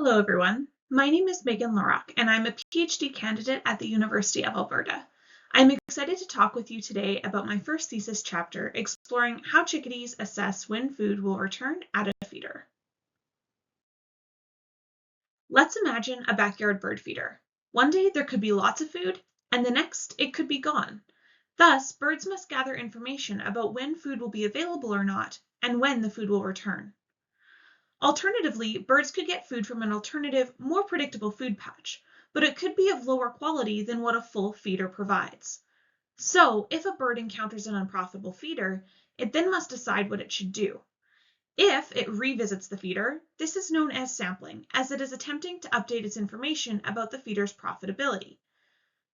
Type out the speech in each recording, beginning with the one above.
Hello, everyone. My name is Megan LaRocque, and I'm a PhD candidate at the University of Alberta. I'm excited to talk with you today about my first thesis chapter exploring how chickadees assess when food will return at a feeder. Let's imagine a backyard bird feeder. One day there could be lots of food, and the next it could be gone. Thus, birds must gather information about when food will be available or not, and when the food will return. Alternatively, birds could get food from an alternative, more predictable food patch, but it could be of lower quality than what a full feeder provides. So, if a bird encounters an unprofitable feeder, it then must decide what it should do. If it revisits the feeder, this is known as sampling, as it is attempting to update its information about the feeder's profitability.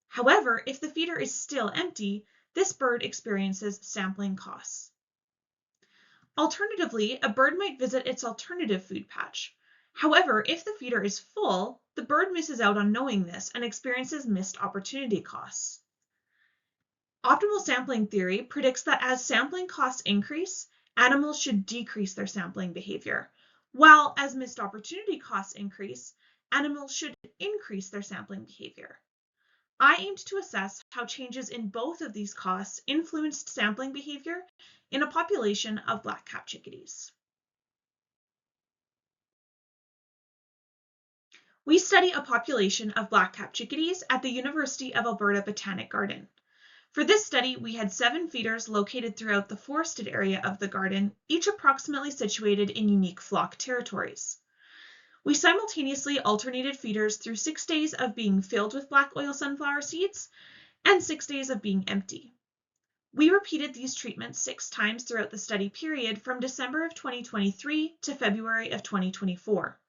However, if the feeder is still empty, this bird experiences sampling costs. Alternatively, a bird might visit its alternative food patch. However, if the feeder is full, the bird misses out on knowing this and experiences missed opportunity costs. Optimal sampling theory predicts that as sampling costs increase, animals should decrease their sampling behavior, while as missed opportunity costs increase, animals should increase their sampling behavior. I aimed to assess how changes in both of these costs influenced sampling behavior in a population of black-capped chickadees. We study a population of black-capped chickadees at the University of Alberta Botanic Garden. For this study, we had 7 feeders located throughout the forested area of the garden, each approximately situated in unique flock territories. We simultaneously alternated feeders through 6 days of being filled with black oil sunflower seeds and 6 days of being empty. We repeated these treatments 6 times throughout the study period from December of 2023 to February of 2024.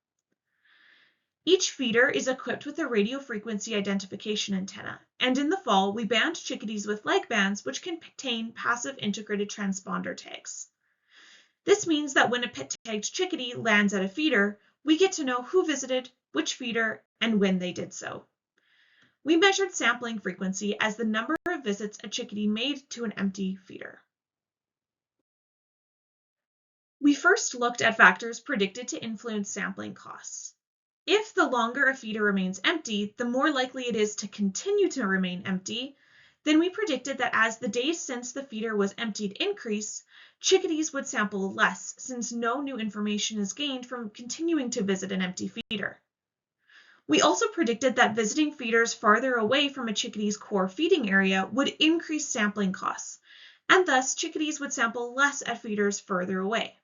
Each feeder is equipped with a radio frequency identification antenna, and in the fall we band chickadees with leg bands which contain passive integrated transponder tags. This means that when a pit-tagged chickadee lands at a feeder, we get to know who visited, which feeder, and when they did so. We measured sampling frequency as the number of visits a chickadee made to an empty feeder. We first looked at factors predicted to influence sampling costs. If the longer a feeder remains empty, the more likely it is to continue to remain empty, then we predicted that as the days since the feeder was emptied increase, chickadees would sample less since no new information is gained from continuing to visit an empty feeder. We also predicted that visiting feeders farther away from a chickadee's core feeding area would increase sampling costs, and thus chickadees would sample less at feeders further away.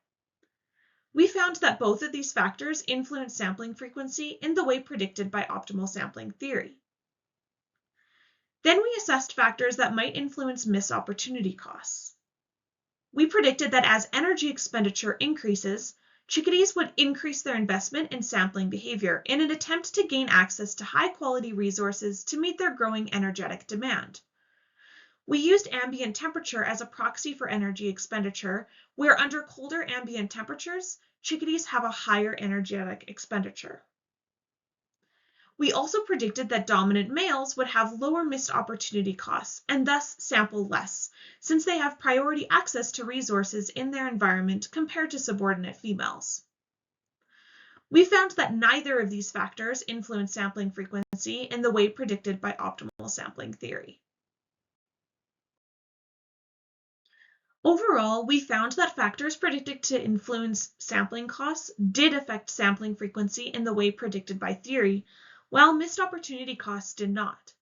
We found that both of these factors influence sampling frequency in the way predicted by optimal sampling theory. Then we assessed factors that might influence missed opportunity costs. We predicted that as energy expenditure increases, chickadees would increase their investment in sampling behavior in an attempt to gain access to high-quality resources to meet their growing energetic demand. We used ambient temperature as a proxy for energy expenditure, where under colder ambient temperatures, chickadees have a higher energetic expenditure. We also predicted that dominant males would have lower missed opportunity costs and thus sample less, since they have priority access to resources in their environment compared to subordinate females. We found that neither of these factors influence sampling frequency in the way predicted by optimal sampling theory. Overall, we found that factors predicted to influence sampling costs did affect sampling frequency in the way predicted by theory, while missed opportunity costs did not.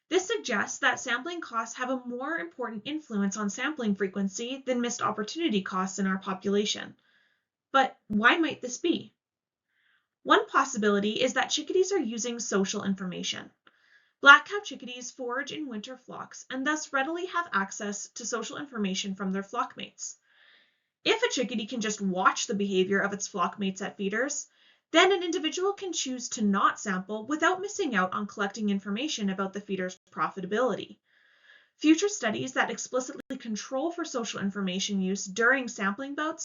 This suggests that sampling costs have a more important influence on sampling frequency than missed opportunity costs in our population. But why might this be? One possibility is that chickadees are using social information. Black-capped chickadees forage in winter flocks and thus readily have access to social information from their flockmates. If a chickadee can just watch the behavior of its flockmates at feeders, then an individual can choose to not sample without missing out on collecting information about the feeder's profitability. Future studies that explicitly control for social information use during sampling bouts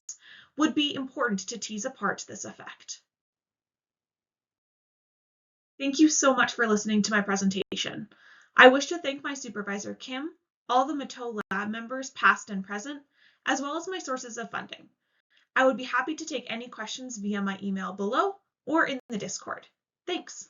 would be important to tease apart this effect. Thank you so much for listening to my presentation. I wish to thank my supervisor, Kim, all the Mathot lab members, past and present, as well as my sources of funding. I would be happy to take any questions via my email below or in the Discord. Thanks.